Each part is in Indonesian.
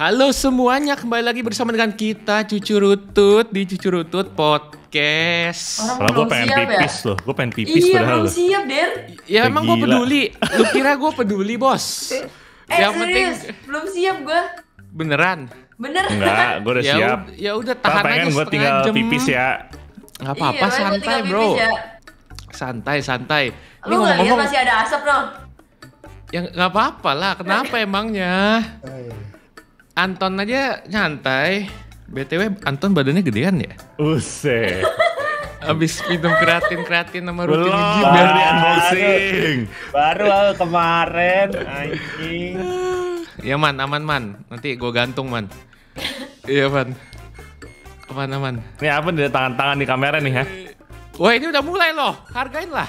Halo semuanya, kembali lagi bersama dengan kita Cucu Rutut di Cucu Rutut Podcast. Orang gue pengen pipis loh, gue pengen pipis Iya, padahal. belum siap, Der. Ya emang gue peduli, lu kira gue peduli bos? Yang penting serius, belum siap gue. beneran. Bener. Enggak, gue udah siap. Ya udah Pak tahan pengen aja gue tinggal setengah jam. pipis ya. Gak apa-apa, Iya, gua santai tinggal bro. pipis ya. Santai. Ini Lu nggak lihat ngomong-ngomong, masih ada asap loh? ya nggak apa-apa lah. Kenapa emangnya? Anton aja nyantai. BTW Anton badannya gedean ya? Usai. Abis minum kreatin sama rutin Belum, gym baru ya. di unboxing. Baru kemarin anjing. Ya man, aman man. Nanti gue gantung man. Iya man. Aman. Ini apa di tangan-tangan di kamera nih ya? Wah ini udah mulai loh. Hargain lah.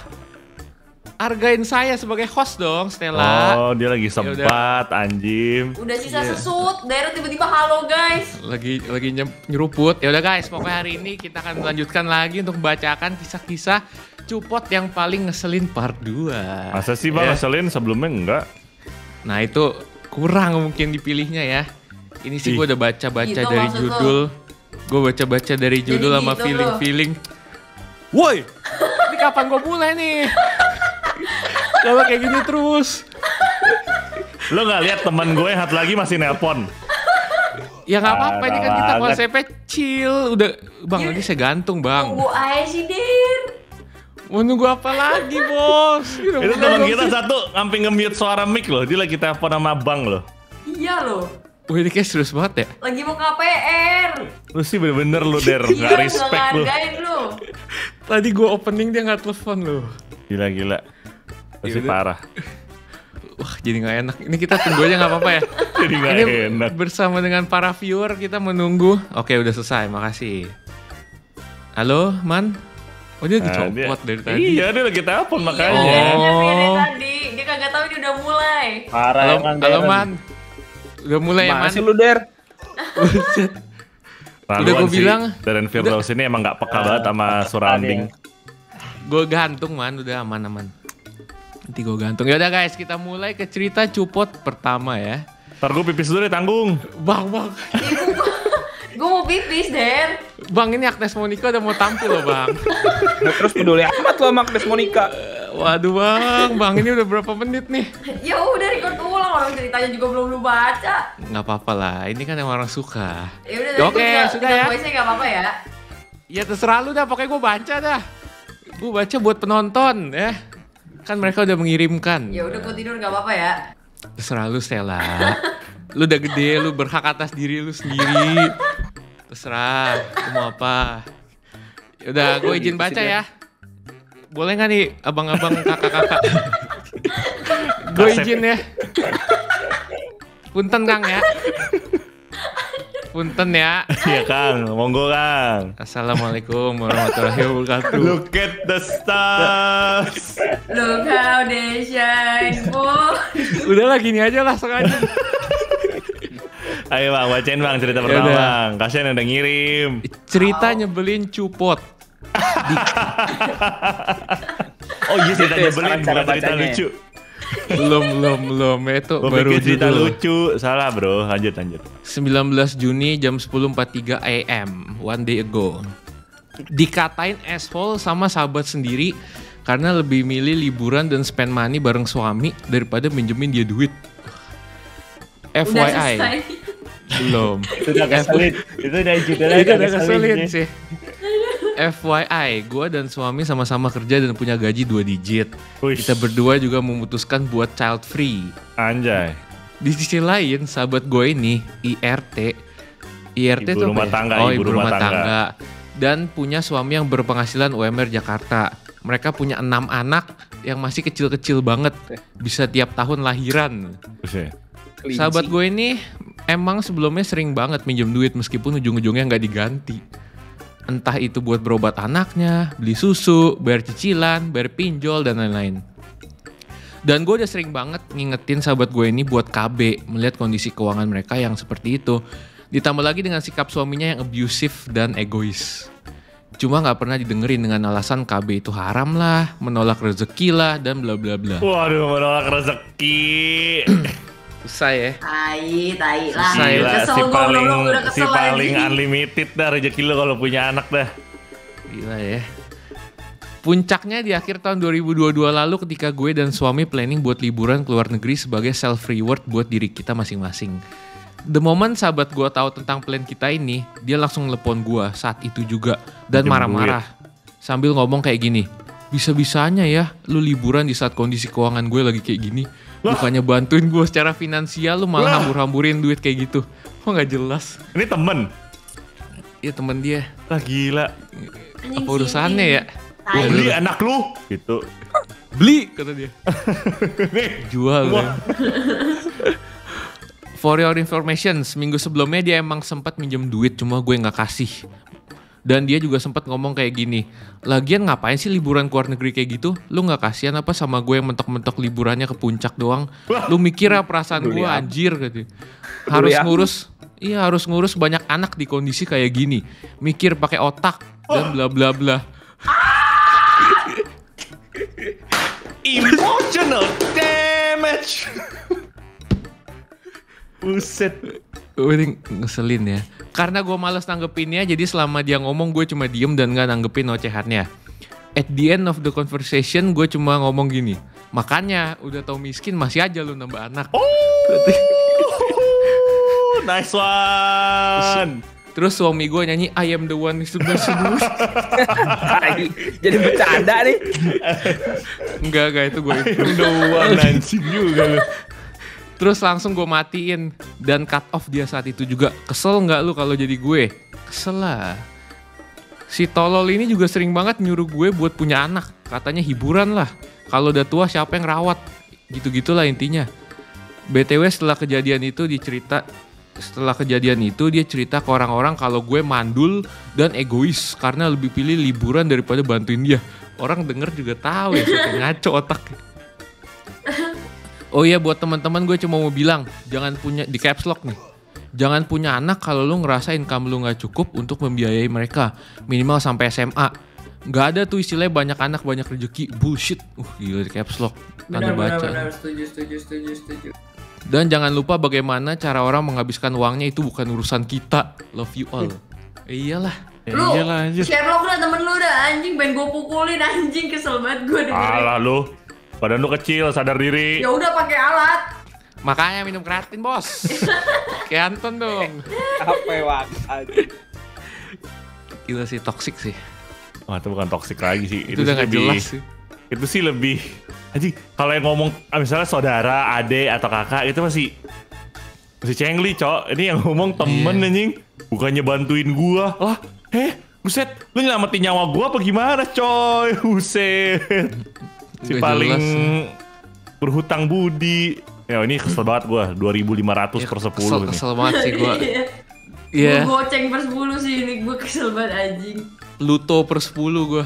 Hargain saya sebagai host dong Stella. Oh, dia lagi sempat anjing. Udah sisa Iya. sesut, Der tiba-tiba halo guys. Lagi nyeruput. Ya udah guys, pokoknya hari ini kita akan melanjutkan lagi untuk membacakan kisah-kisah cupot yang paling ngeselin part 2. Masa sih bang Ya. ngeselin sebelumnya enggak? Nah itu kurang mungkin dipilihnya ya. Ini sih Ih. gue udah baca-baca Gitu dari maksud judul. Gue baca-baca dari judul sama gitu feeling-feeling. Woi, ini kapan gue mulai nih? Kalau kayak gini terus. Lo nggak lihat teman gue yang satu lagi masih nelpon? Ya nggak apa-apa, ini kan kita Parah banget. konsepnya chill. Udah, bang lagi saya gantung bang. Tunggu aja sih, Der. Mau nunggu apa lagi bos? Itu teman kita satu sampai nge-mute suara mic loh. Dia lagi telepon sama bang loh. Iya loh. Wah ini kayak serius banget ya. Lagi mau KPR. Lu sih bener-bener lu Der, Iya, nggak respect lu. ngehargain lu. Tadi gue opening dia nggak telepon loh. Gila. Pasti Yaudah. parah. Wah jadi nggak enak. Ini kita tunggu aja nggak apa-apa ya. Jadi nggak Ini enak. bersama dengan para viewer kita menunggu. Oke udah selesai, makasih. Halo man. Oh dia Nah, dicopot dari tadi. Iya, dia lagi telepon Iya, makanya. Dernya Oh. dari tadi. Dia kagak tahu ini udah mulai. Parah Halo, emang halo Darren. man. Udah mulai ya man. Masih lu Der. Udah gua bilang. Dan Firdaus ini emang nggak peka banget sama surrounding. Gue gantung man, udah aman-aman. Nanti gue gantung. Ya udah guys, kita mulai ke cerita cupot pertama ya. Ntar gue pipis dulu deh, tanggung. Bang, Gue mau pipis, Der. bang ini Agnes Monica udah mau tampil loh bang. Terus peduli amat lu sama Agnes Monica. Waduh bang ini udah berapa menit nih? Ya udah record ulang, orang ceritanya juga belum lu baca. Nggak apa-apa lah, ini kan yang orang suka. Ya udah, Oke, sudah ya. Voice-nya nggak apa-apa ya. Ya terserah lu dah, pokoknya gue baca dah. Gue baca buat penonton ya. Kan mereka udah mengirimkan. Ya udah gue tidur nggak apa-apa ya. Terserah lu Stella. Lu udah gede, lu berhak atas diri lu sendiri. Terserah, lu mau apa. Yaudah, gue izin baca ya. Boleh gak nih abang-abang kakak-kakak? Gue izin ya. Punten Kang ya. Punten ya. Iya Kang, monggo Kang. Assalamualaikum warahmatullahi wabarakatuh. Look at the stars. Look how they shine, boy. Udah lah gini aja lah sengaja. Ayo Bang, bacain Bang cerita Ya pertama udah. Bang. Kasian yang udah ngirim. Cerita nyebelin cupot. Oh iya cerita Itu ya, nyebelin, cara bukan cerita bacanya. lucu. Belum. Itu Gue baru pikir cerita judul. lucu. Salah bro, lanjut. 19 Juni jam 10.43 AM, one day ago. Dikatain asshole sama sahabat sendiri karena lebih milih liburan dan spend money bareng suami daripada minjemin dia duit. Udah FYI, selesai. belum. Itu udah keselin. Itu udah judulnya Itu udah keselin nih. sih. FYI, gue dan suami sama-sama kerja dan punya gaji 2 digit. Wish. Kita berdua juga memutuskan buat child free. Anjay. Di sisi lain, sahabat gue ini IRT Ibu tuh rumah apa ya? tangga, Oh, ibu ibu rumah rumah tangga. Dan punya suami yang berpenghasilan UMR Jakarta. Mereka punya 6 anak yang masih kecil-kecil banget. Bisa tiap tahun lahiran. Buset. Kelinci. Sahabat gue ini emang sebelumnya sering banget minjem duit meskipun ujung-ujungnya nggak diganti. Entah itu buat berobat anaknya, beli susu, bayar cicilan, bayar pinjol, dan lain-lain. Dan gue udah sering banget ngingetin sahabat gue ini buat KB, melihat kondisi keuangan mereka yang seperti itu. Ditambah lagi dengan sikap suaminya yang abusive dan egois. Cuma nggak pernah didengerin dengan alasan KB itu haram lah, menolak rezeki lah, dan bla bla bla. Waduh, menolak rezeki. Susah ya. Tai lah. Susah ya. Gila, Kesel si gua paling belum, udah si kesel paling lagi. unlimited dah rezeki lu kalau punya anak dah. Gila ya. Puncaknya di akhir tahun 2022 lalu ketika gue dan suami planning buat liburan ke luar negeri sebagai self reward buat diri kita masing-masing. The moment sahabat gue tahu tentang plan kita ini, dia langsung telepon gue saat itu juga dan Pinjem marah-marah sambil ngomong kayak gini. Bisa-bisanya ya lu liburan di saat kondisi keuangan gue lagi kayak gini. Bukannya bantuin gue secara finansial, lu malah hambur-hamburin duit kayak gitu. Kok gak jelas? Ini temen. Iya temen dia. Lah gila. Anjing Apa urusannya sih. ya? Tai. Gua beli anak lu gitu. Beli kata dia. Jual ya. For your information, seminggu sebelumnya dia emang sempat minjem duit, cuma gue nggak kasih. Dan dia juga sempat ngomong kayak gini, lagian ngapain sih liburan ke luar negeri kayak gitu? Lu nggak kasihan apa sama gue yang mentok-mentok liburannya ke puncak doang? Lu mikir ya perasaan gue anjir gitu. Harus ngurus banyak anak di kondisi kayak gini. Mikir pakai otak dan bla bla bla. Emotional damage. Buset. Ini ngeselin ya. Karena gue males nanggepinnya, jadi selama dia ngomong gue cuma diem dan gak nanggepin ocehannya. At the end of the conversation gue cuma ngomong gini, makanya udah tau miskin masih aja lu nambah anak. Nice one. Terus suami gue nyanyi I am the one who should seduce. Jadi bercanda nih. Enggak itu gue. Doang anjing juga lu. Terus langsung gue matiin dan cut off dia saat itu juga. Kesel nggak lu kalau jadi gue? Kesel lah. Si tolol ini juga sering banget nyuruh gue buat punya anak. Katanya hiburan lah. Kalau udah tua siapa yang rawat? Gitu-gitulah intinya. BTW setelah kejadian itu dia cerita ke orang-orang kalau gue mandul dan egois karena lebih pilih liburan daripada bantuin dia. Orang denger juga tahu ya, ngaco otaknya. Oh iya, buat teman-teman gue cuma mau bilang, jangan punya di caps lock nih. Jangan punya anak kalau lu ngerasa income lu nggak cukup untuk membiayai mereka, minimal sampai SMA. Nggak ada tuh istilahnya banyak anak banyak rezeki, bullshit. Gila di caps lock. Tanda baca. Benar, setuju. Dan jangan lupa bagaimana cara orang menghabiskan uangnya itu bukan urusan kita. Love you all. Iyalah. Lu, Iyalah anjir. Sherlock dah temen lu dah anjing, pengen gue pukulin anjing, kesel banget gue dengerin. Alah lu. Badan lu kecil, sadar diri. Ya udah pakai alat. Makanya minum kreatin bos. Kayak Anton dong. Apa ya, Gila sih, toxic sih. Wah, itu bukan toksik lagi sih. Itu udah sih gak jelas sih. Itu sih lebih anjing. Kalau yang ngomong misalnya saudara, adik atau kakak itu masih cengli, Cok. Ini yang ngomong temen anjing. Bukannya bantuin gua. Lah, buset. Lu nyelamatin nyawa gua apa gimana, coy? Buset. Si Gak paling jelas sih. berhutang budi. Ya ini kesel banget gua. 2.500 per 10 nih. Kesel banget sih gue. Gue Iya. goceng per 10 sih ini, gue kesel banget anjing. Luto per 10 gue.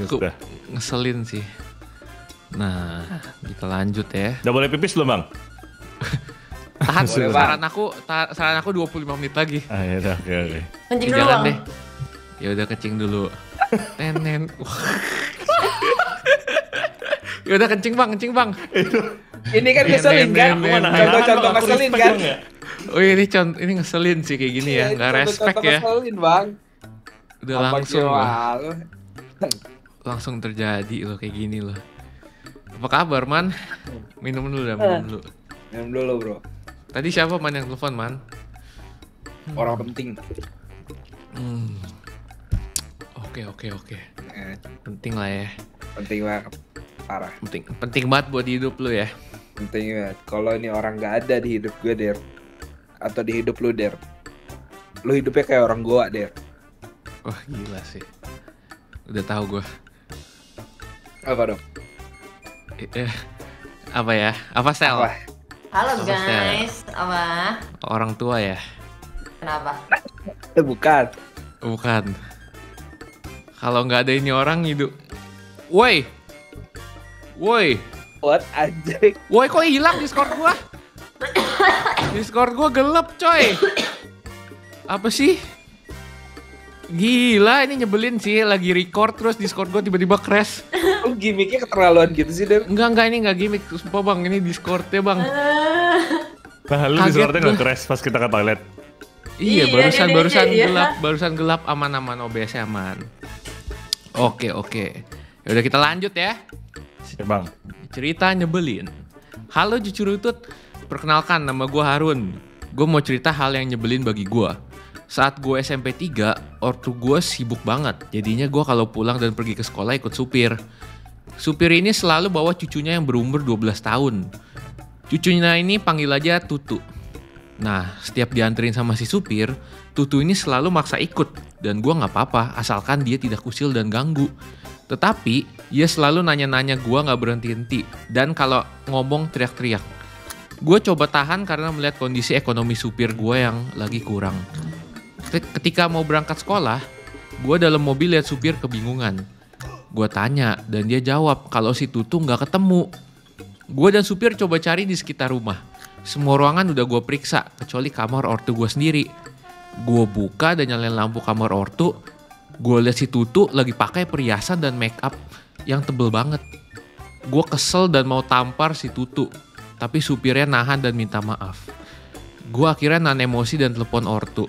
Sudah. Ngeselin sih. Nah, kita lanjut ya. Udah boleh pipis belum, Bang? Tahan, Boleh, Bang. saran aku 25 menit lagi. Ah, ya udah, oke. Kencing dulu Jalan bang. deh. Ya udah kencing dulu. Nenen. Ya udah kencing bang. Ini kan ngeselin kan? Men. Contoh-contoh ngeselin kan? Oh ini ngeselin sih kayak gini ya, nggak respect ya. Ngeselin bang. Udah Apa langsung sih, loh. Wal? Langsung terjadi loh kayak gini loh. Apa kabar man? Minum dulu dah, minum dulu. Minum dulu bro. Tadi siapa man yang telepon man? Orang penting. Oke. Penting lah ya. Penting banget. Parah. Penting banget buat hidup lu ya. Penting banget. Kalau ini orang gak ada di hidup gue Der, atau di hidup lu Der, lu hidupnya kayak orang Goa Der. Wah gila sih. Udah tahu gue. Apa dong? Apa ya? Apa sel? Apa? Halo Apa, guys, apa? Orang tua ya? Kenapa? Bukan. Bukan. Kalau nggak ada ini orang hidup. Woi. What anjing? Woi kok hilang Discord gua? Discord gua gelap coy. Apa sih? Gila ini nyebelin sih, lagi record terus Discord gua tiba-tiba crash. Lu gimmicknya keterlaluan gitu sih Der. Enggak ini enggak gimmick, sumpah bang, ini Discordnya bang. Nah, lu Kaget Discordnya gua. nggak crash pas kita ke toilet? Iya, Iya, dia barusan iya. gelap, aman-aman, OBS aman. Oke. Ya udah kita lanjut ya. Ya bang. Cerita nyebelin. Halo Cucurutut, perkenalkan nama gue Harun. Gue mau cerita hal yang nyebelin bagi gue. Saat gue SMP 3, ortu gue sibuk banget. Jadinya gue kalau pulang dan pergi ke sekolah ikut supir. Supir ini selalu bawa cucunya yang berumur 12 tahun. Cucunya ini panggil aja Tutu. Nah, setiap dianterin sama si supir, Tutu ini selalu maksa ikut. Dan gue gak apa-apa, asalkan dia tidak kusil dan ganggu. Tetapi, dia selalu nanya-nanya gue gak berhenti-henti. Dan kalau ngomong teriak-teriak. Gue coba tahan karena melihat kondisi ekonomi supir gue yang lagi kurang. Ketika mau berangkat sekolah, gue dalam mobil lihat supir kebingungan. Gue tanya, dan dia jawab kalau si Tutu gak ketemu. Gue dan supir coba cari di sekitar rumah. Semua ruangan udah gue periksa, kecuali kamar ortu gue sendiri. Gue buka dan nyalain lampu kamar ortu. Gue lihat si Tutu lagi pakai perhiasan dan make up yang tebel banget. Gue kesel dan mau tampar si Tutu, tapi supirnya nahan dan minta maaf. Gue akhirnya nahan emosi dan telepon ortu.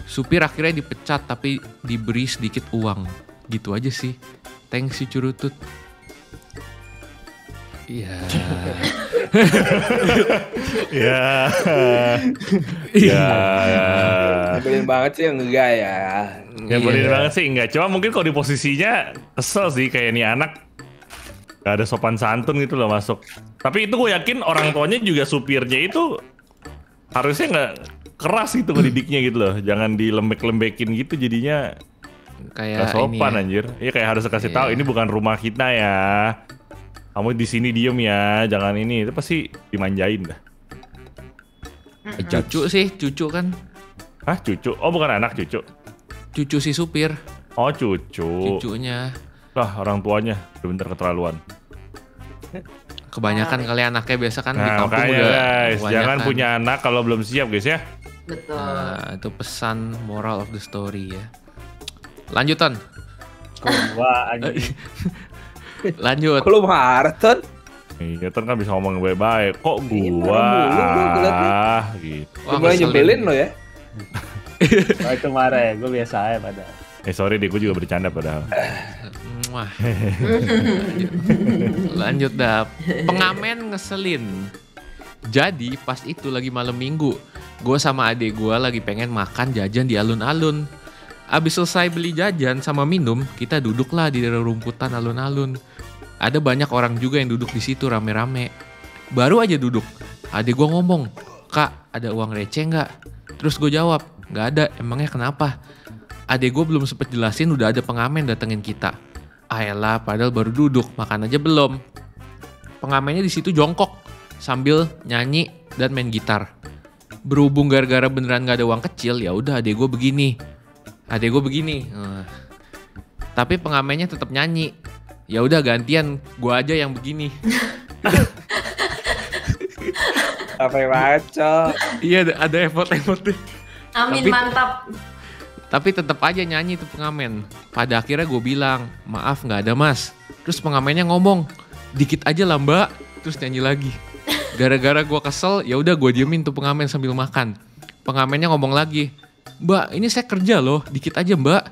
Supir akhirnya dipecat tapi diberi sedikit uang. Gitu aja sih. Thanks si Curutut. Iya. Ya. Nyebelin banget sih enggak ya. Nyebelin Iya. banget sih enggak. Cuma mungkin kalau di posisinya kesel sih kayak nih anak gak ada sopan santun gitu loh masuk. Tapi itu gue yakin orang tuanya juga supirnya itu harusnya nggak keras gitu ngedidiknya gitu loh. Jangan dilembek-lembekin gitu jadinya Kayak gak sopan ini ya. anjir. Iya kayak harus kasih Iya. tahu ini bukan rumah kita ya. Kamu di sini diem ya, jangan ini. Itu pasti dimanjain dah. Cucu sih, cucu kan. Hah, cucu? Oh, bukan anak, cucu. Cucu si supir, Oh, cucu. cucunya. Lah, orang tuanya bener-bener keterlaluan. Kebanyakan kali anaknya biasa kan di Nah, kampung makanya udah guys, kebanyakan. jangan punya anak kalau belum siap guys ya. Betul. Nah, itu pesan moral of the story ya. Lanjutan. Gua anjing. Lanjut. Kok lu marah, Ton? Iya, kan bisa ngomong baik-baik. Kok Iya, gua? marah mulu gua ngeliatnya. Gitu. Wah, Mulai ngeselin. nyebelin lo ya. Oh, itu marah ya, gue biasa aja padahal. Sorry deh, gua juga bercanda padahal. Wah. Lanjut dah. Pengamen ngeselin. Jadi pas itu lagi malam minggu, gue sama adik gue lagi pengen makan jajan di alun-alun. Abis selesai beli jajan sama minum, kita duduklah di rumputan alun-alun. Ada banyak orang juga yang duduk di situ rame-rame. Baru aja duduk, adik gue ngomong, "Kak, ada uang receh nggak?" Terus gue jawab, "Nggak ada, emangnya kenapa?" Adik gue belum sempet jelasin udah ada pengamen datengin kita. Ayolah, padahal baru duduk, makan aja belum. Pengamennya di situ jongkok sambil nyanyi dan main gitar. Berhubung gara-gara beneran nggak ada uang kecil, ya udah adik gue begini. Tapi pengamennya tetap nyanyi. Ya udah gantian, gue aja yang begini. Capek banget, Cok. Iya, ada effort deh. Amin, Tapi- mantap. Tapi tetap aja nyanyi tuh pengamen. Pada akhirnya gue bilang, "Maaf nggak ada mas." Terus pengamennya ngomong, "Dikit aja lah mbak." Terus nyanyi lagi. Gara-gara gue kesel, ya udah gue diemin tuh pengamen sambil makan. Pengamennya ngomong lagi, "Mbak, ini saya kerja loh, dikit aja mbak."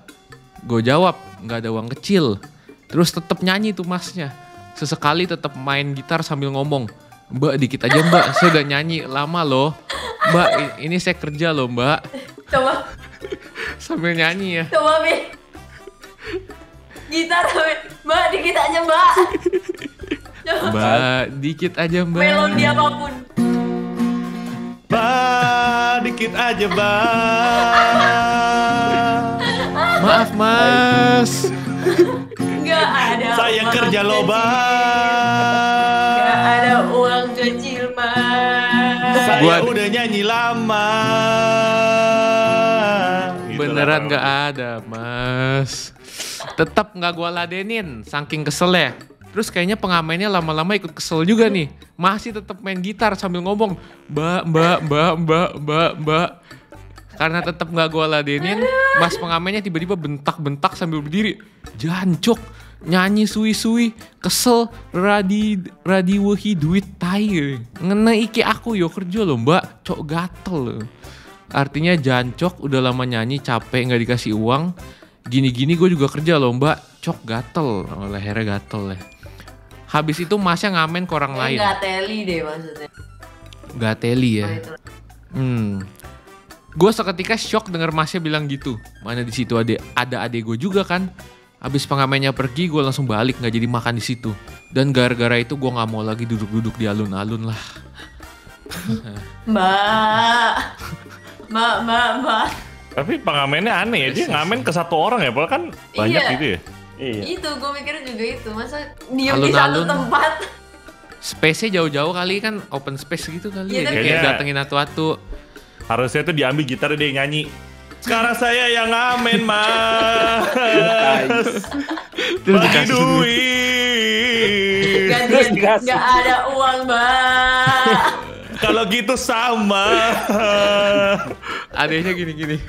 Gue jawab, "Nggak ada uang kecil." Terus tetap nyanyi tuh masnya. Sesekali tetap main gitar sambil ngomong, "Mbak, dikit aja mbak, saya udah nyanyi lama loh. Mbak, ini saya kerja loh mbak." Coba, Sambil nyanyi ya. coba, Bi. Gitar, Bi. Mbak, dikit aja, Mbak. Coba, Mbak, dikit aja mbak. melodi apapun. Dikit aja, Mbak. Maaf mas. Nggak ada Saya uang kerja loh, kecil. Mbak. Nggak ada uang kecil, Mas. Saya Gua- udah nyanyi lama. Gitu Beneran lah, gak ada mas. Tetap gak gua ladenin, saking keselnya. Terus kayaknya pengamennya lama-lama ikut kesel juga nih. Masih tetap main gitar sambil ngomong, mbak. Karena tetap gak gua ladenin, mas pengamennya tiba-tiba bentak-bentak sambil berdiri. Jancuk, nyanyi suwi-suwi, kesel, radi wehi duit tai. Ngena iki aku yo kerja loh mbak, cok gatel loh. Artinya jancok, udah lama nyanyi capek nggak dikasih uang. Gini-gini gue juga kerja loh mbak, cok gatel, lehernya gatel ya. Habis itu masnya ngamen ke orang lain. Gak teli deh maksudnya. Gak teli ya. Oh, itu. Gue seketika shock denger masnya bilang gitu. Mana di situ ada adek gue juga kan. Habis pengamennya pergi, gue langsung balik, nggak jadi makan di situ. Dan gara-gara itu gue nggak mau lagi duduk-duduk di alun-alun lah. Mbak. Tapi pengamennya aneh ya, dia ngamen ke satu orang ya, padahal kan banyak Iya. gitu ya. Iya. Itu gue mikirnya juga itu. Masa diem di Alun-alun. satu tempat. Space-nya jauh-jauh kali kan, open space gitu kali Iya, ya. tapi- Kayak Kayaknya- datengin atu-atu. Harusnya tuh diambil gitar dia yang nyanyi. Sekarang saya yang ngamen mas. Terus Bagi dikasih duit. Gak ada uang mbak. Kalau gitu sama. Adeknya gini-gini.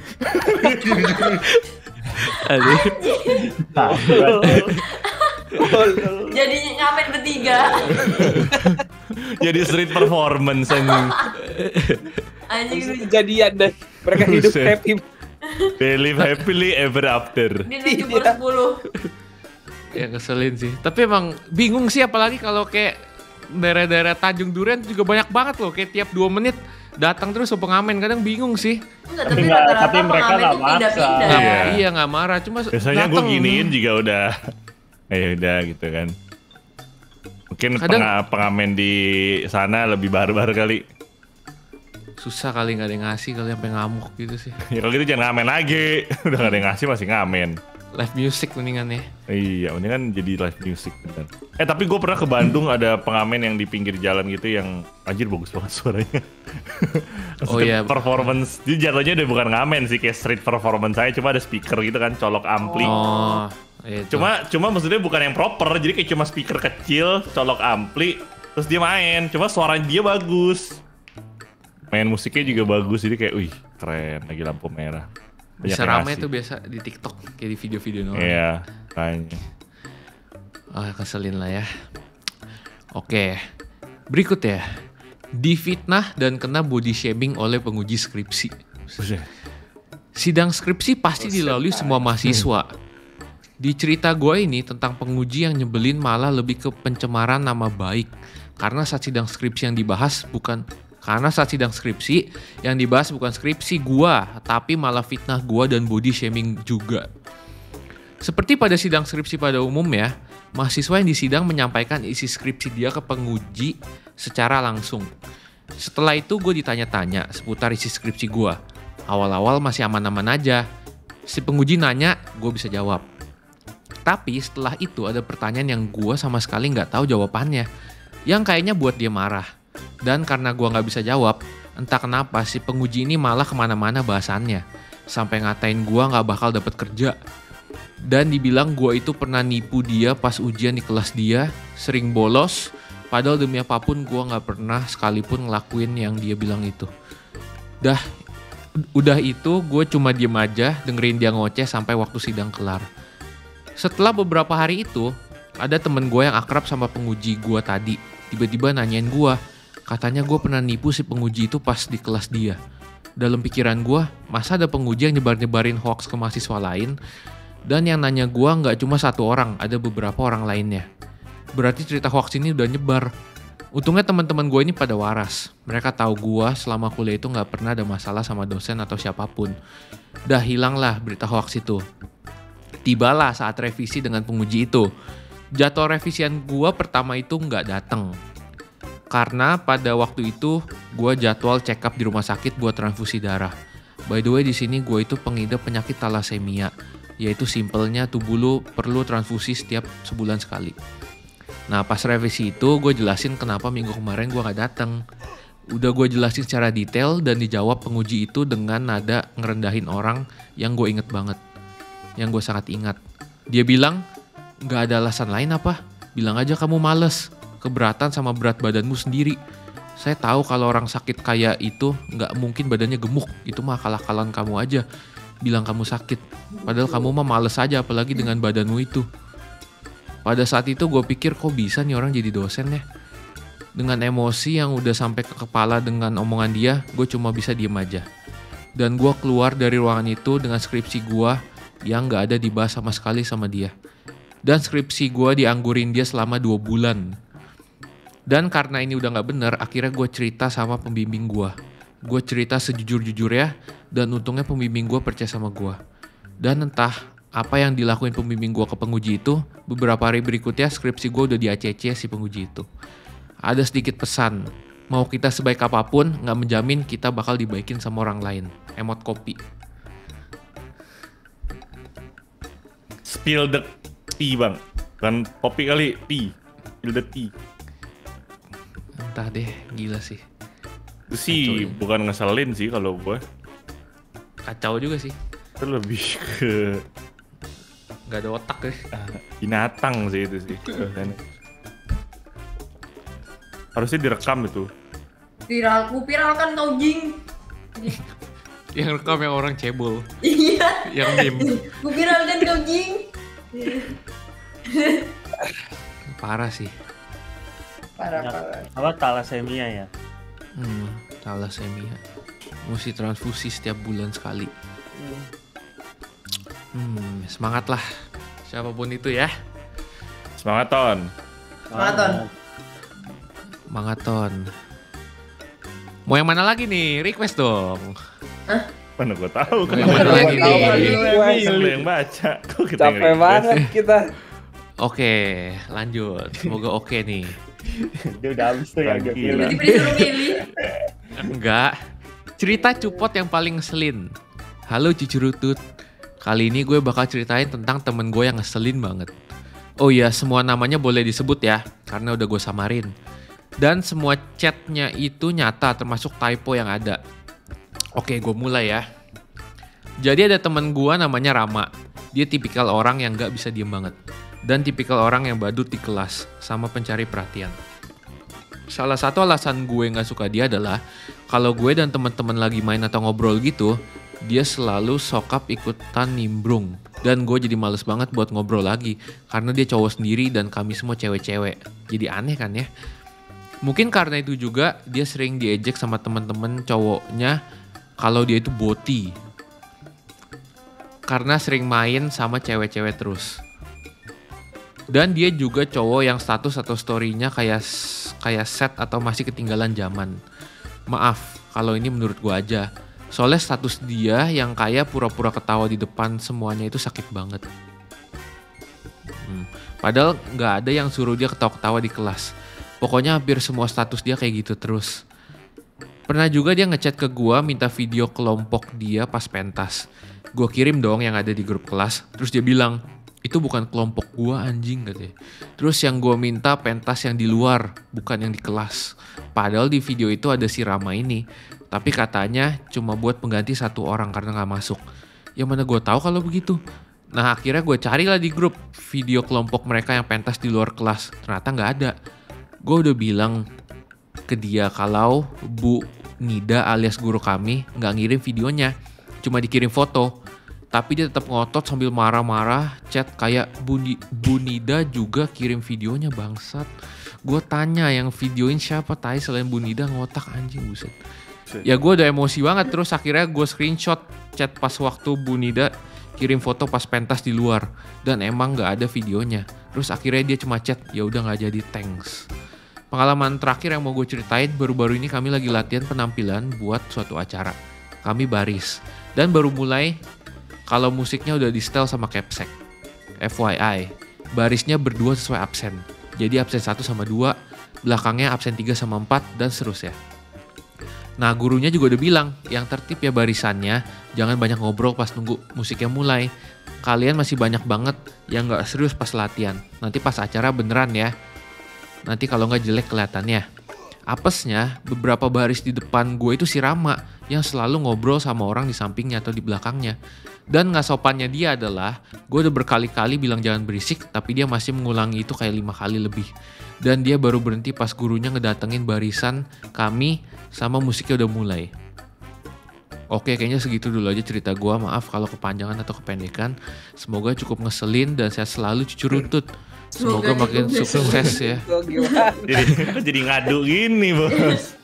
Adek. Jadi ngamen bertiga. Jadi street performance anjing. Anjing lu. Kejadian deh. Mereka hidup Buset. happy. They live happily ever after. Dia 7/10. Ya ngeselin sih. Tapi emang bingung sih, apalagi kalau kayak daerah-daerah Tanjung Duren juga banyak banget loh. Kayak tiap 2 menit datang terus pengamen, kadang bingung sih. Enggak, Tapi tapi nggak- rata-rata tapi mereka pengamen nggak tuh pindah-pindah. maksa. Iya. Iya nggak marah, cuma Biasanya gue datang. giniin juga udah. Ya udah gitu kan. Mungkin Kadang- pengamen di sana lebih barbar kali. Susah kali nggak ada yang ngasih, kali sampai ngamuk gitu sih. Ya kalau gitu jangan ngamen lagi. Udah gak ada yang ngasih masih ngamen. Live music mendingan ya. Iya, ini kan jadi live music bener. Tapi gue pernah ke Bandung ada pengamen yang di pinggir jalan gitu yang anjir bagus banget suaranya. Oh Maksudnya iya. Performance, jadi jatuhnya udah bukan ngamen sih, kayak street performance saya, cuma ada speaker gitu kan, colok ampli. Oh, itu. Cuma maksudnya bukan yang proper, jadi kayak cuma speaker kecil, colok ampli, terus dia main. Cuma suara dia bagus. Main musiknya juga bagus, jadi kayak wih keren, lagi lampu merah. Banyak bisa yang rame ngasih. tuh biasa di TikTok, kayak di video-video orang. Iya, kayaknya. Ah, keselin lah ya. Oke, berikut ya. Difitnah dan kena body shaming oleh penguji skripsi. Buset. Sidang skripsi pasti dilalui semua mahasiswa. Di cerita gue ini tentang penguji yang nyebelin malah lebih ke pencemaran nama baik. Karena saat sidang skripsi yang dibahas bukan skripsi gua, tapi malah fitnah gua dan body shaming juga. Seperti pada sidang skripsi pada umumnya, mahasiswa yang disidang menyampaikan isi skripsi dia ke penguji secara langsung. Setelah itu gue ditanya-tanya seputar isi skripsi gua. Awal-awal masih aman-aman aja. Si penguji nanya, gue bisa jawab. Tapi setelah itu ada pertanyaan yang gue sama sekali nggak tahu jawabannya, yang kayaknya buat dia marah. Dan karena gue nggak bisa jawab, entah kenapa si penguji ini malah kemana-mana bahasannya. Sampai ngatain gue nggak bakal dapet kerja. Dan dibilang gue itu pernah nipu dia pas ujian di kelas dia, sering bolos. Padahal demi apapun gue nggak pernah sekalipun ngelakuin yang dia bilang itu. Udah itu gue cuma diem aja dengerin dia ngoceh sampai waktu sidang kelar. Setelah beberapa hari itu, ada temen gue yang akrab sama penguji gue tadi. Tiba-tiba nanyain gue, katanya gue pernah nipu si penguji itu pas di kelas dia. Dalam pikiran gue, masa ada penguji yang nyebar-nyebarin hoax ke mahasiswa lain? Dan yang nanya gue nggak cuma satu orang, ada beberapa orang lainnya. Berarti cerita hoax ini udah nyebar. Untungnya teman-teman gue ini pada waras. Mereka tahu gue selama kuliah itu nggak pernah ada masalah sama dosen atau siapapun. Dah hilanglah berita hoax itu. Tibalah saat revisi dengan penguji itu. Jadwal revisian gue pertama itu nggak datang. Karena pada waktu itu gue jadwal check up di rumah sakit buat transfusi darah. By the way di sini gue itu pengidap penyakit thalassemia, yaitu simpelnya tubuh lu perlu transfusi setiap sebulan sekali. Nah pas revisi itu gue jelasin kenapa minggu kemarin gue gak datang. Udah gue jelasin secara detail dan dijawab penguji itu dengan nada ngerendahin orang yang gue inget banget. Yang gue sangat ingat. Dia bilang, gak ada alasan lain apa? Bilang aja kamu males, keberatan sama berat badanmu sendiri. Saya tahu kalau orang sakit kayak itu gak mungkin badannya gemuk. Itu mah akal-akalan kamu aja. Bilang kamu sakit. Padahal kamu mah males aja apalagi dengan badanmu itu. Pada saat itu gue pikir kok bisa nih orang jadi dosen ya. Dengan emosi yang udah sampai ke kepala dengan omongan dia, gue cuma bisa diem aja. Dan gue keluar dari ruangan itu dengan skripsi gue yang gak ada dibahas sama sekali sama dia. Dan skripsi gue dianggurin dia selama 2 bulan. Dan karena ini udah gak bener, akhirnya gue cerita sama pembimbing gue. Gue cerita sejujur-jujurnya, dan untungnya pembimbing gue percaya sama gue. Dan entah apa yang dilakuin pembimbing gue ke penguji itu, beberapa hari berikutnya skripsi gue udah di ACC si penguji itu. Ada sedikit pesan, mau kita sebaik apapun, gak menjamin kita bakal dibaikin sama orang lain. Emot kopi. Spill the tea bang. Bukan kopi kali, tea. Spill the tea. Entah deh, gila sih. Itu sih bukan ngeselin sih kalau gue. Kacau juga sih. Itu lebih ke Gak ada otak ya. binatang sih itu sih. Harusnya direkam itu. Viralkan kau jing. Yang rekam yang orang cebol. Iya. Yang meme. Viralkan kau jing. Parah sih. Parah. Apa thalassemia ya? Thalassemia. Mesti transfusi setiap bulan sekali. Semangat lah. Siapapun itu ya. Semangat Ton. Maraton. Mau yang mana lagi nih? Request dong. Mana gue tahu kan. Yang mana lagi nih? Lu yang baca. Kok kita yang Capek request? banget kita. Oke, lanjut. Semoga oke nih. Dia udah habis tuh yang dia Gila. pilih. Tiba-tiba disuruh milih. Enggak. Cerita cupot yang paling ngeselin. Halo Cucurutut. Kali ini gue bakal ceritain tentang temen gue yang ngeselin banget. Oh iya, semua namanya boleh disebut ya, karena udah gue samarin. Dan semua chatnya itu nyata, termasuk typo yang ada. Oke, gue mulai ya. Jadi ada temen gue namanya Rama. Dia tipikal orang yang gak bisa diem banget. Dan tipikal orang yang badut di kelas, sama pencari perhatian. Salah satu alasan gue gak suka dia adalah, kalau gue dan teman-teman lagi main atau ngobrol gitu, dia selalu sokap ikutan nimbrung. Dan gue jadi males banget buat ngobrol lagi, karena dia cowok sendiri dan kami semua cewek-cewek. Jadi aneh kan ya? Mungkin karena itu juga dia sering diejek sama teman-teman cowoknya kalau dia itu boti. Karena sering main sama cewek-cewek terus. Dan dia juga cowok yang status atau story-nya kayak set atau masih ketinggalan zaman. Maaf kalau ini menurut gue aja. Soalnya status dia yang kayak pura-pura ketawa di depan semuanya itu sakit banget. Padahal nggak ada yang suruh dia ketawa-ketawa di kelas. Pokoknya hampir semua status dia kayak gitu terus. Pernah juga dia ngechat ke gua minta video kelompok dia pas pentas. Gua kirim dong yang ada di grup kelas. Terus dia bilang, itu bukan kelompok gua anjing katanya. Terus yang gua minta pentas yang di luar, bukan yang di kelas. Padahal di video itu ada si Rama ini. Tapi katanya cuma buat pengganti 1 orang karena gak masuk. Ya mana gua tahu kalau begitu. Nah akhirnya gue carilah di grup video kelompok mereka yang pentas di luar kelas. Ternyata gak ada. Gue udah bilang ke dia kalau Bu Nida alias guru kami gak ngirim videonya. Cuma dikirim foto. Tapi dia tetap ngotot sambil marah-marah chat kayak Bu Nida juga kirim videonya bangsat. Gue tanya yang videoin siapa tai selain Bu Nida ngotak anjing buset. Ya gue udah emosi banget terus akhirnya gue screenshot chat pas waktu Bu Nida kirim foto pas pentas di luar. Dan emang gak ada videonya. Terus akhirnya dia cuma chat ya udah gak jadi thanks. Pengalaman terakhir yang mau gue ceritain, baru-baru ini kami lagi latihan penampilan buat suatu acara. Kami baris. Dan baru mulai kalau musiknya udah di setel sama Capsek. FYI, barisnya berdua sesuai absen. Jadi absen 1 sama 2, belakangnya absen 3 sama 4, dan seterusnya. Nah gurunya juga udah bilang, yang tertib ya barisannya, jangan banyak ngobrol pas nunggu musiknya mulai. Kalian masih banyak banget yang gak serius pas latihan. Nanti pas acara beneran ya. Nanti kalau nggak jelek kelihatannya. Apesnya, beberapa baris di depan gue itu si Rama yang selalu ngobrol sama orang di sampingnya atau di belakangnya. Dan nggak sopannya dia adalah, gue udah berkali-kali bilang jangan berisik, tapi dia masih mengulangi itu kayak 5 kali lebih. Dan dia baru berhenti pas gurunya ngedatengin barisan kami sama musiknya udah mulai. Oke, kayaknya segitu dulu aja cerita gua. Maaf kalau kepanjangan atau kependekan. Semoga cukup ngeselin dan sehat selalu cucu rutut. Semoga Semoga makin cukup sukses ya. Gue gimana? Jadi ngadu gini bos.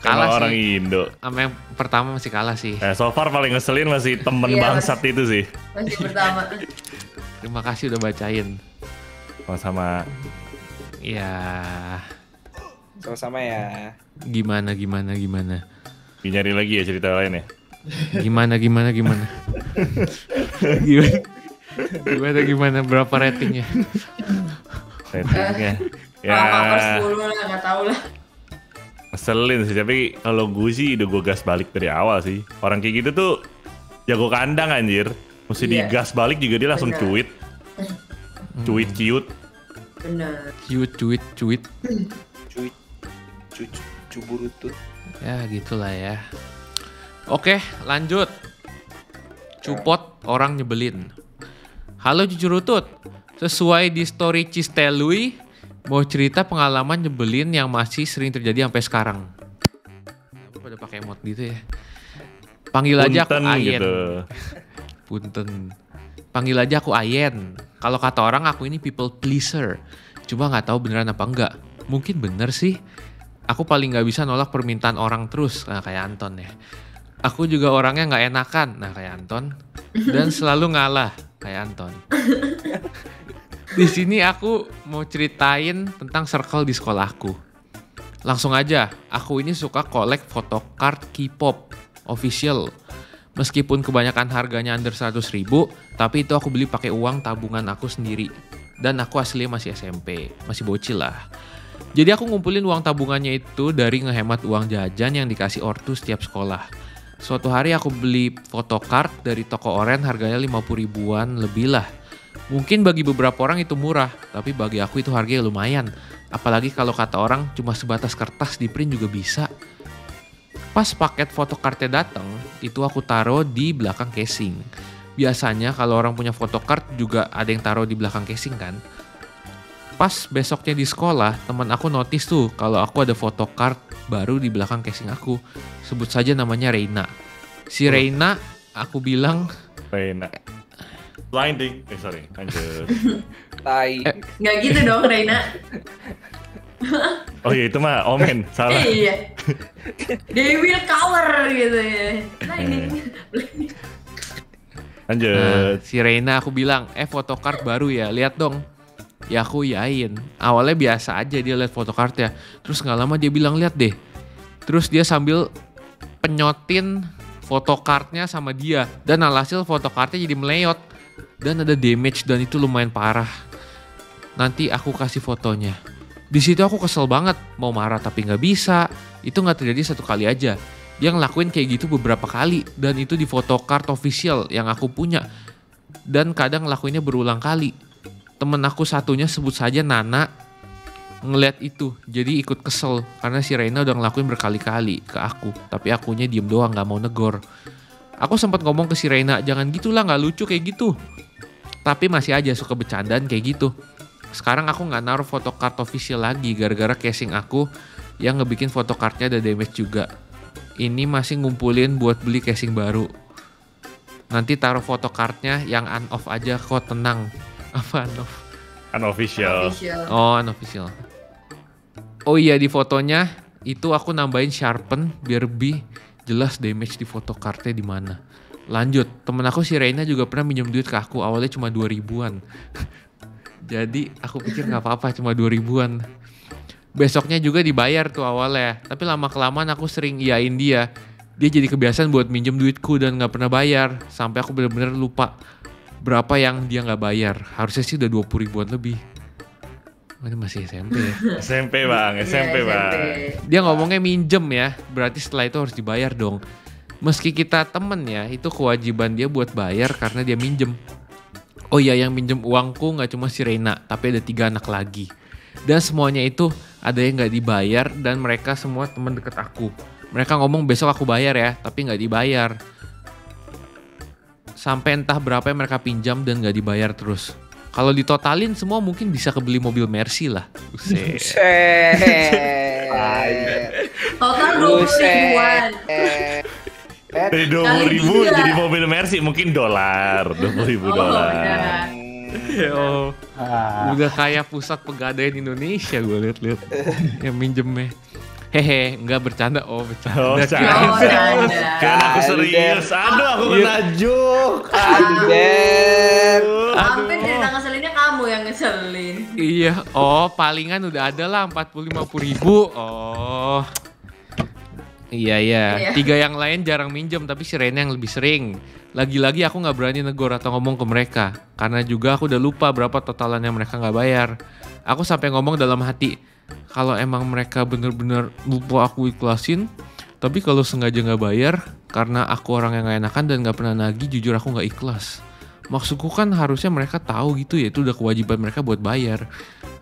Kalah Sama orang sih. Indo. Sama yang pertama masih kalah sih. So far paling ngeselin masih temen Iya, bangsat itu sih. Masih pertama. Terima kasih udah bacain. Sama Ya, Sama-sama ya. gimana. nyari lagi ya cerita lain ya. Gimana. Gimana berapa ratingnya? Ratingnya. Ya Kalau cover 10 lah, nggak tahu lah. ngeselin sih, tapi kalau gue sih udah gue gas balik dari awal sih. Orang kayak gitu tuh jago kandang anjir. Mesti Iya. digas balik juga dia langsung Benar. cuit. Cuit. Bener. Cuit. Cuy, cuburutut. Ya gitulah ya. Oke, lanjut. Cupot orang nyebelin. Halo cucu rutut. Sesuai di story Cistelui, mau cerita pengalaman nyebelin yang masih sering terjadi sampai sekarang. Kenapa pada pakai emot gitu ya? Panggil aja aku Punten Ayen. gitu. Punten. Panggil aja aku Ayen. Kalau kata orang aku ini people pleaser. Cuma nggak tahu beneran apa enggak. Mungkin bener sih. Aku paling nggak bisa nolak permintaan orang terus. Nah, kayak Anton ya. Aku juga orangnya nggak enakan. Nah kayak Anton. Dan selalu ngalah kayak Anton. Di sini aku mau ceritain tentang circle di sekolahku. Langsung aja, aku ini suka kolek photocard K-pop official. Meskipun kebanyakan harganya under 100.000, tapi itu aku beli pakai uang tabungan aku sendiri. Dan aku aslinya masih SMP, masih bocil lah. Jadi aku ngumpulin uang tabungannya itu dari ngehemat uang jajan yang dikasih ortu setiap sekolah. Suatu hari aku beli photocard dari toko oren harganya 50 ribuan lebih lah. Mungkin bagi beberapa orang itu murah, tapi bagi aku itu harganya lumayan. Apalagi kalau kata orang cuma sebatas kertas di print juga bisa. Pas paket photocardnya datang, itu aku taruh di belakang casing. Biasanya kalau orang punya photocard juga ada yang taruh di belakang casing kan. Pas besoknya di sekolah, teman aku notice tuh kalau aku ada photocard baru di belakang casing aku. Sebut saja namanya Reina. Si Reina, aku bilang, Reina. Blinding. Sorry, lanjut. Tai. Nggak gitu dong, Reina. Oh iya itu mah Omen, salah. Iya. They will cover gitu ya. Nah ini. Lanjut. nah, si Reina aku bilang, photocard baru ya, lihat dong. Ya aku yain. Awalnya biasa aja dia lihat photocardnya. Terus nggak lama dia bilang lihat deh. Terus dia sambil penyotin photocardnya sama dia. Dan alhasil photocardnya jadi meleyot. Dan ada damage dan itu lumayan parah. Nanti aku kasih fotonya. Di situ aku kesel banget. Mau marah tapi nggak bisa. Itu nggak terjadi satu kali aja. Dia ngelakuin kayak gitu beberapa kali. Dan itu di photocard official yang aku punya. Dan kadang ngelakuinnya berulang kali. Temen aku satunya sebut saja Nana ngeliat itu jadi ikut kesel karena si Reina udah ngelakuin berkali-kali ke aku, tapi akunya diem doang gak mau negor. Aku sempat ngomong ke si Reina, jangan gitulah, gak lucu kayak gitu, tapi masih aja suka bercandaan kayak gitu. Sekarang aku gak naruh photocard official lagi gara-gara casing aku yang ngebikin photocardnya ada damage juga. Ini masih ngumpulin buat beli casing baru. Nanti taruh photocardnya yang on-off aja kok, tenang. Apa on-off? Unofficial. Official. Oh, unofficial. Oh iya, di fotonya itu aku nambahin sharpen biar lebih jelas damage di photocardnya di mana. Lanjut, temen aku si Reina juga pernah minjem duit ke aku, awalnya cuma 2 ribuan. Jadi aku pikir nggak apa-apa, cuma 2 ribuan. Besoknya juga dibayar tuh awalnya, tapi lama-kelamaan aku sering iyain dia. Dia jadi kebiasaan buat minjem duitku dan nggak pernah bayar, sampai aku bener-bener lupa berapa yang dia nggak bayar. Harusnya sih udah 20 ribuan lebih. Ini masih SMP ya. SMP bang, Iya, SMP bang. Dia ngomongnya minjem ya, berarti setelah itu harus dibayar dong. Meski kita temen ya, itu kewajiban dia buat bayar karena dia minjem. Oh iya, yang minjem uangku gak cuma si Reina, tapi ada 3 anak lagi. Dan semuanya itu ada yang gak dibayar dan mereka semua teman deket aku. Mereka ngomong besok aku bayar ya, tapi gak dibayar. Sampai entah berapa yang mereka pinjam dan gak dibayar terus. Kalau ditotalin semua mungkin bisa kebeli mobil Mercy lah. Buset. Set. Total 20 ribuan. Dari 20.000 Kali 3. jadi mobil Mercy, mungkin dolar, 20.000 Oh, dolar. udah. Oh, Ah, udah kayak pusat pegadaian Indonesia gue liat-liat. Yang minjemnya. Hehe, enggak bercanda. Oh, bercanda. Oh, Kirain Oh, serius. ada. Kan aku serius. Aduh, aku kena joke. Aduh, Der. Hampir cerita ngeselinnya kamu yang ngeselin. Iya, oh palingan udah ada lah 40-50 ribu. Oh, iya. Iya. 3 yang lain jarang minjem tapi si Rena yang lebih sering. Lagi-lagi aku nggak berani negor atau ngomong ke mereka karena juga aku udah lupa berapa totalan yang mereka nggak bayar. Aku sampai ngomong dalam hati, kalau emang mereka bener-bener lupa aku ikhlasin, tapi kalau sengaja nggak bayar karena aku orang yang gak enakan dan nggak pernah nagih, jujur aku nggak ikhlas. Maksudku kan harusnya mereka tahu gitu ya, itu udah kewajiban mereka buat bayar.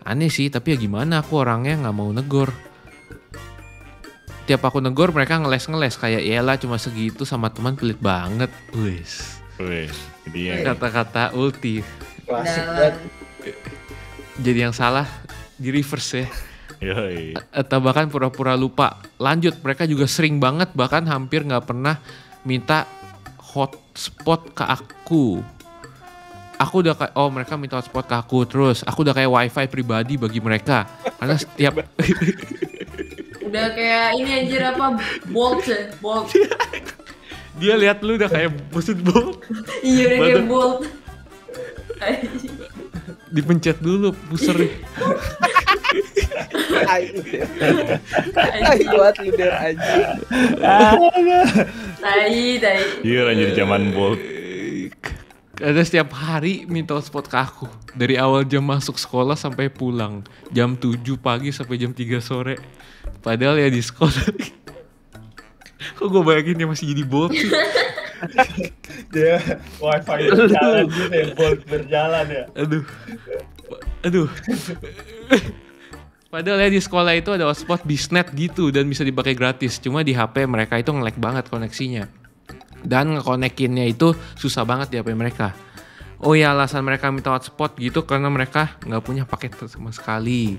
Aneh sih, tapi ya gimana, aku orangnya nggak mau negor. Tiap aku negor mereka ngeles-ngeles kayak iyalah cuma segitu sama teman pelit banget. Wis. Wih, dia. Kata-kata ulti. Klasik Dalam. banget. Jadi yang salah di reverse ya. Yoi. Atau bahkan pura-pura lupa. Lanjut, mereka juga sering banget bahkan hampir nggak pernah minta hotspot ke aku. Aku udah kayak, oh mereka minta hotspot ke aku terus. Aku udah kayak wifi pribadi bagi mereka. Karena setiap Udah kayak ini anjir apa Bolt ya, Bolt. dia lihat lu udah kayak busut bolt. Iya udah kayak Badan. Bolt. Dipencet dulu puser. Ay buat lu Der anjing. Tai. Iya, anjir zaman Bolt. Ada setiap hari minta hotspot ke aku. Dari awal jam masuk sekolah sampai pulang. Jam 7 pagi sampai jam 3 sore. Padahal ya di sekolah. Kok gue bayangin dia masih jadi bot sih. dia wifi berjalan gitu ya, bolt berjalan ya. Aduh. Padahal ya di sekolah itu ada hotspot bisnet gitu dan bisa dipakai gratis. Cuma di HP mereka itu nge-lag banget koneksinya. Dan ngekonekinnya itu susah banget di HP mereka. Oh ya, alasan mereka minta hotspot gitu karena mereka nggak punya paket sama sekali.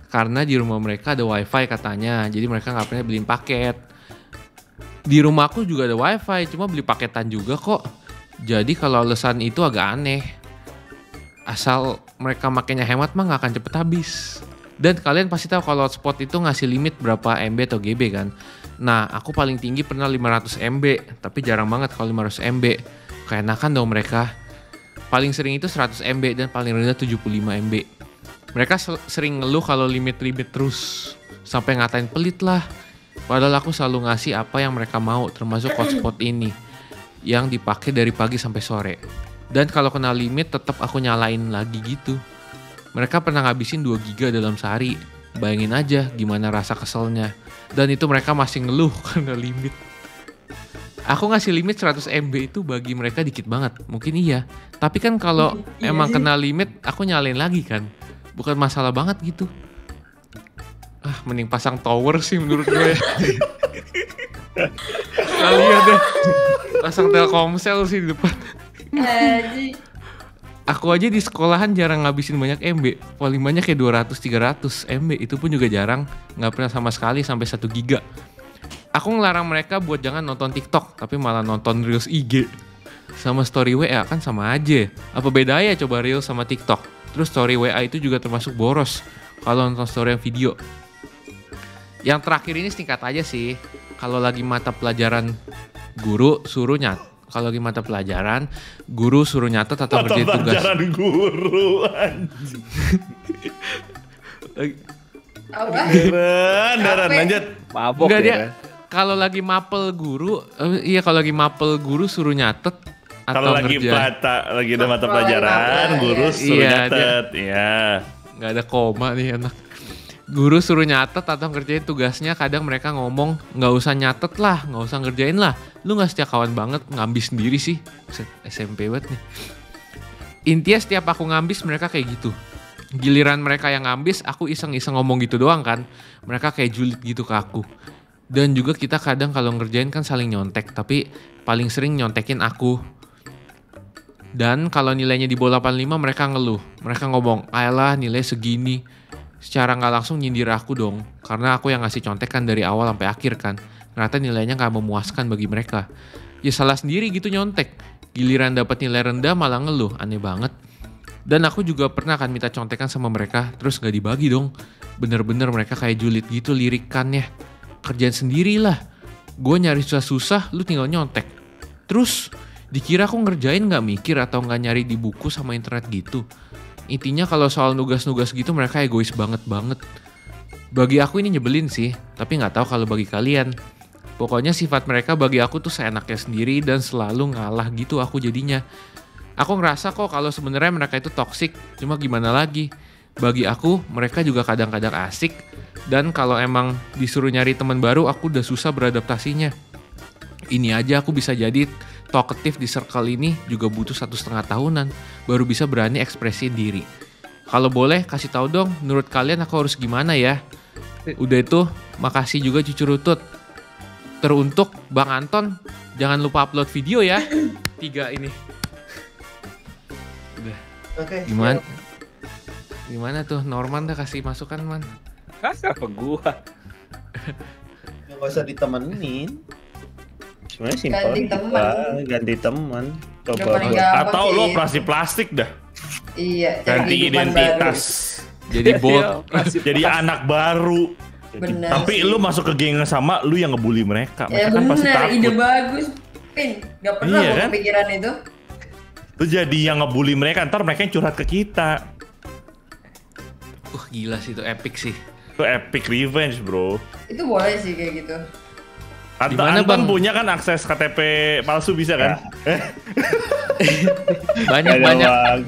Karena di rumah mereka ada wifi katanya, jadi mereka nggak pernah beliin paket. Di rumahku juga ada wifi, cuma beli paketan juga kok. Jadi kalau alasan itu agak aneh. Asal mereka makainya hemat mah nggak akan cepet habis. Dan kalian pasti tahu kalau hotspot itu ngasih limit berapa MB atau GB kan. Nah, aku paling tinggi pernah 500 MB, tapi jarang banget kalau 500 MB. Keenakan dong mereka. Paling sering itu 100 MB dan paling rendah 75 MB. Mereka sering ngeluh kalau limit-limit terus. Sampai ngatain pelit lah. Padahal aku selalu ngasih apa yang mereka mau, termasuk hotspot ini. Yang dipakai dari pagi sampai sore. Dan kalau kena limit tetap aku nyalain lagi gitu. Mereka pernah ngabisin 2 giga dalam sehari. Bayangin aja gimana rasa keselnya. Dan itu mereka masih ngeluh karena limit. Aku ngasih limit 100 MB itu bagi mereka dikit banget. Mungkin iya. Tapi kan kalau Iya emang sih. kena limit aku nyalain lagi kan. Bukan masalah banget gitu. Mending pasang tower sih menurut gue. Kalian deh. Pasang Telkomsel sih di depan. Anjing. Aku aja di sekolahan jarang ngabisin banyak MB. Paling banyak kayak 200-300 MB. Itu pun juga jarang. Nggak pernah sama sekali sampai 1 giga. Aku ngelarang mereka buat jangan nonton TikTok. Tapi malah nonton Reels IG. Sama story WA kan sama aja. Apa bedanya coba Reels sama TikTok? Terus story WA itu juga termasuk boros. Kalau nonton story yang video. Yang terakhir ini singkat aja sih. Kalau lagi mata pelajaran guru suruh kalau lagi mata pelajaran, guru suruh nyatet atau Mata ngerjain tugas. pelajaran guru anjing. Apa? Daran lanjut. Mabok Enggak ya. dia. Kalau lagi mapel guru, kalau lagi mapel guru suruh nyatet atau Kalau lagi lagi ada mata pelajaran, guru suruh Iya, nyatet. Iya. nggak ada koma nih anak. Guru suruh nyatet atau ngerjain tugasnya, kadang mereka ngomong nggak usah nyatet lah, nggak usah ngerjain lah. Lu nggak setia kawan banget, ngambis sendiri sih. SMP banget nih. Intinya setiap aku ngambis mereka kayak gitu. Giliran mereka yang ngambis, aku iseng-iseng ngomong gitu doang kan. Mereka kayak julid gitu ke aku. Dan juga kita kadang kalau ngerjain kan saling nyontek, tapi paling sering nyontekin aku. Dan kalau nilainya di bawah 85 mereka ngeluh. Mereka ngomong, ayolah nilai segini. Secara gak langsung nyindir aku dong. Karena aku yang ngasih contekan dari awal sampai akhir kan. Ternyata nilainya gak memuaskan bagi mereka. ya salah sendiri gitu nyontek. Giliran dapat nilai rendah malah ngeluh, aneh banget. Dan aku juga pernah kan minta contekan sama mereka, terus gak dibagi dong. Bener-bener mereka kayak julid gitu lirikannya. Kerjaan sendirilah. Gue nyari susah-susah, lu tinggal nyontek. Terus dikira aku ngerjain gak mikir atau gak nyari di buku sama internet gitu. Intinya kalau soal nugas-nugas gitu mereka egois banget. Bagi aku ini nyebelin sih, tapi gak tahu kalau bagi kalian. Pokoknya sifat mereka bagi aku tuh seenaknya sendiri dan selalu ngalah gitu aku jadinya. Aku ngerasa kok kalau sebenarnya mereka itu toksik, cuma gimana lagi. Bagi aku mereka juga kadang-kadang asik, dan kalau emang disuruh nyari teman baru aku udah susah beradaptasinya. Ini aja aku bisa jadi talkative di circle ini juga butuh 1,5 tahunan baru bisa berani ekspresi diri. Kalau boleh kasih tahu dong, menurut kalian aku harus gimana ya? Udah itu, makasih juga cucu rutut. Teruntuk Bang Anton, jangan lupa upload video ya. 3 ini. Udah. Oke. Gimana tuh Norman dah kasih masukan man? Apa gua? Nggak usah ditemenin. Sebenarnya simpel. Ganti teman. Ganti teman. Udah Coba. paling gampang Atau sih. lo operasi plastik dah. Iya, cari Ganti kehidupan identitas. Jadi bot. Jadi anak baru. Bener Tapi sih. lu masuk ke geng yang sama, lu yang ngebully mereka. Ya Mereka kan pasti bener, ide takut. bagus. Pin, gak pernah Iya gua kan? kepikiran itu. Lu jadi yang ngebully mereka, ntar mereka yang curhat ke kita. Gila sih itu epic sih. Itu epic revenge, bro. Itu boleh sih kayak gitu. Dimana, Anton Bang? punya kan akses KTP palsu bisa kan? Banyak.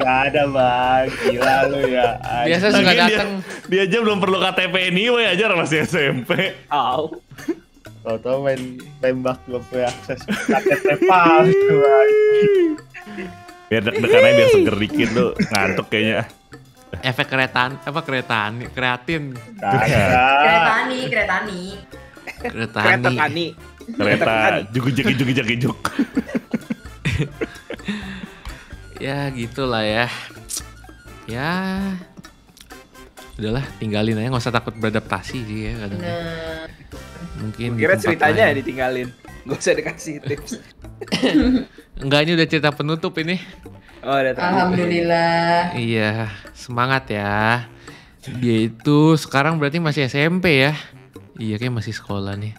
Gak ada bang. Gila lu ya. Biasa suka Lagian datang. dia aja belum perlu KTP anyway aja masih SMP. Tau main tembak gue punya akses KTP palsu. Biar deg-degan aja biar seger dikit lu. Ngantuk kayaknya. Efek kreatin. Kagak. Keretani. Kereta tani. Kereta jugi-jugi-jugi-jugi-juk. Ya gitulah ya. Ya udahlah tinggalin aja, nggak usah takut beradaptasi sih ya kadang. Nah, Mungkin di Kira tempat ceritanya lain. ditinggalin. Gak usah dikasih tips. Enggak, ini udah cerita penutup ini. Oh, udah tahu. alhamdulillah. Iya, semangat ya. Dia itu sekarang berarti masih SMP ya. Iya, kayak masih sekolah nih.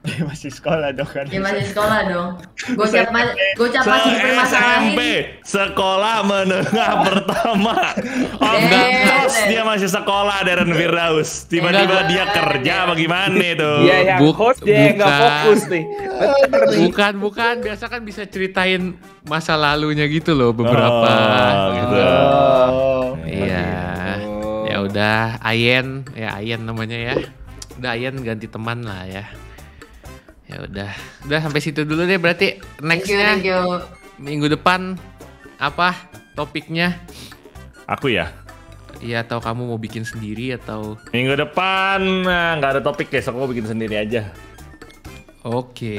Masih sekolah dong kan. Ya masih sekolah dong. Gocap masih SMP dipermasalahin. sekolah menengah pertama. Oh Eh, enggak, terus eh. dia masih sekolah Darren Firdaus. Tiba-tiba Enggak. dia kerja bagaimana itu? Iya yang host dia yang gak bukan. fokus nih. Bener nih. Bukan. Biasa kan bisa ceritain masa lalunya gitu loh beberapa. Oh, gitu. gitu. Iya. Oh. Ya udah, Ayen namanya ya. Udah Ayen ganti teman lah ya. Ya udah sampai situ dulu deh berarti. Thank you, Nextnya thank you. minggu depan apa topiknya? Aku ya. Iya, atau kamu mau bikin sendiri atau? Minggu depan nggak ada topik guys, aku mau bikin sendiri aja. Oke,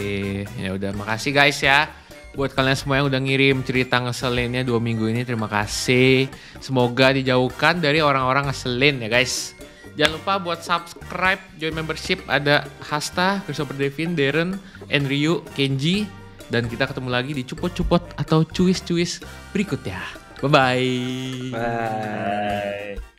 ya udah makasih guys ya. Buat kalian semua yang udah ngirim cerita ngeselinnya 2 minggu ini, terima kasih. Semoga dijauhkan dari orang-orang ngeselin ya guys. Jangan lupa buat subscribe, join membership, ada Hasta, Christopher Devin, Darren, Enryu, Kenji. Dan kita ketemu lagi di cupot-cupot atau cuis-cuis berikutnya. Bye-bye. Bye. Bye.